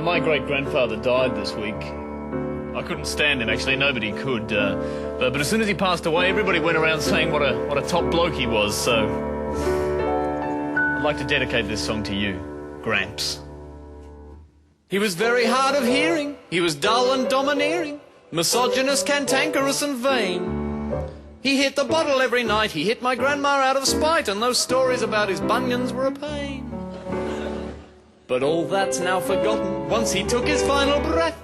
My great-grandfather died this week. I couldn't stand him, actually. Nobody could. But as soon as he passed away, everybody went around saying what a top bloke he was. So I'd like to dedicate this song to you, Gramps. He was very hard of hearing. He was dull and domineering, misogynist, cantankerous and vain. He hit the bottle every night. He hit my grandma out of spite, and those stories about his bunions were a pain. But all that's now forgotten once he took his final breath.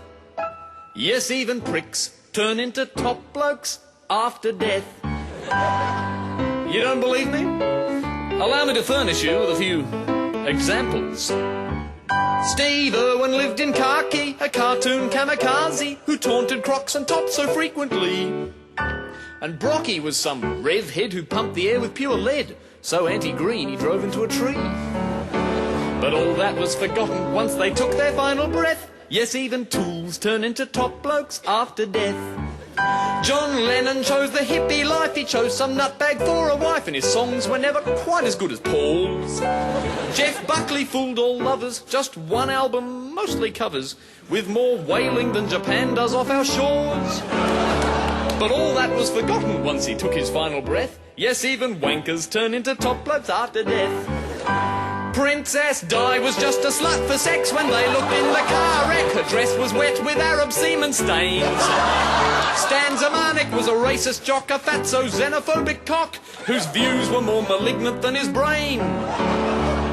Yes, even pricks turn into top blokes after death. You don't believe me? Allow me to furnish you with a few examples. Steve Irwin lived in khaki, a cartoon kamikaze who taunted Crocs and Tops so frequently. And Brocky was some rev head who pumped the air with pure lead, so anti-green he drove into a tree. But all that was forgotten once they took their final breath. Yes, even tools turn into top blokes after death. John Lennon chose the hippie life. He chose some nutbag for a wife, and his songs were never quite as good as Paul's. Jeff Buckley fooled all lovers, just one album, mostly covers, with more wailing than Japan does off our shores. But all that was forgotten once he took his final breath. Yes, even wankers turn into top blokes after death. Princess Di was just a slut for sex when they looked in the car wreck. Her dress was wet with Arab semen stains. Stan Zamanek was a racist jock, a fatso xenophobic cock, whose views were more malignant than his brain.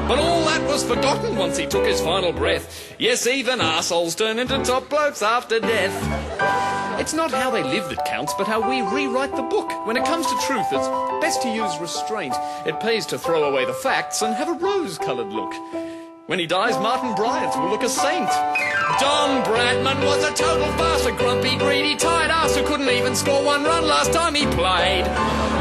But all that was forgotten once he took his final breath. Yes, even arseholes turn into top blokes after death. It's not how they live that counts, but how we rewrite the book. When it comes to truth, it's best to use restraint. It pays to throw away the facts and have a rose-coloured look. When he dies, Martin Bryant will look a saint. Don Bradman was a total farce, a grumpy, greedy, tired ass who couldn't even score one run last time he played.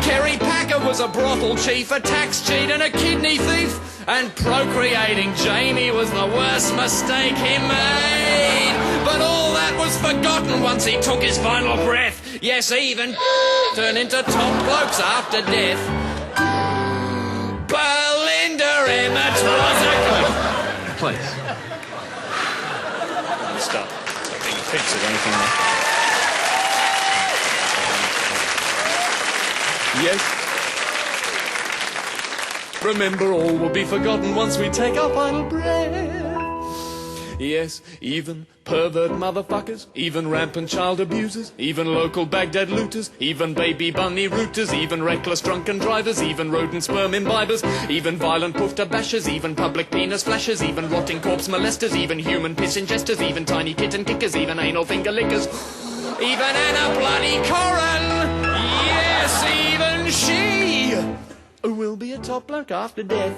Kerry Packer was a brothel chief, a tax cheat and a kidney thief. And procreating Jamie was the worst mistake he made. But all that was forgotten once he took his final breath. Yes, even turned into top blokes after death. Belinda Emmett was a... Please. Stop. Taking a picture or anything like that. Yes. Remember, all will be forgotten once we take our final breath. Yes, even pervert motherfuckers, even rampant child abusers, even local Baghdad looters, even baby bunny rooters, even reckless drunken drivers, even rodent sperm imbibers, even violent poofter bashers, even public penis flashers, even rotting corpse molesters, even human piss ingesters, even tiny kitten kickers, even anal finger lickers, even Anna Bloody Corin. Yes, even she will be a top bloke after death.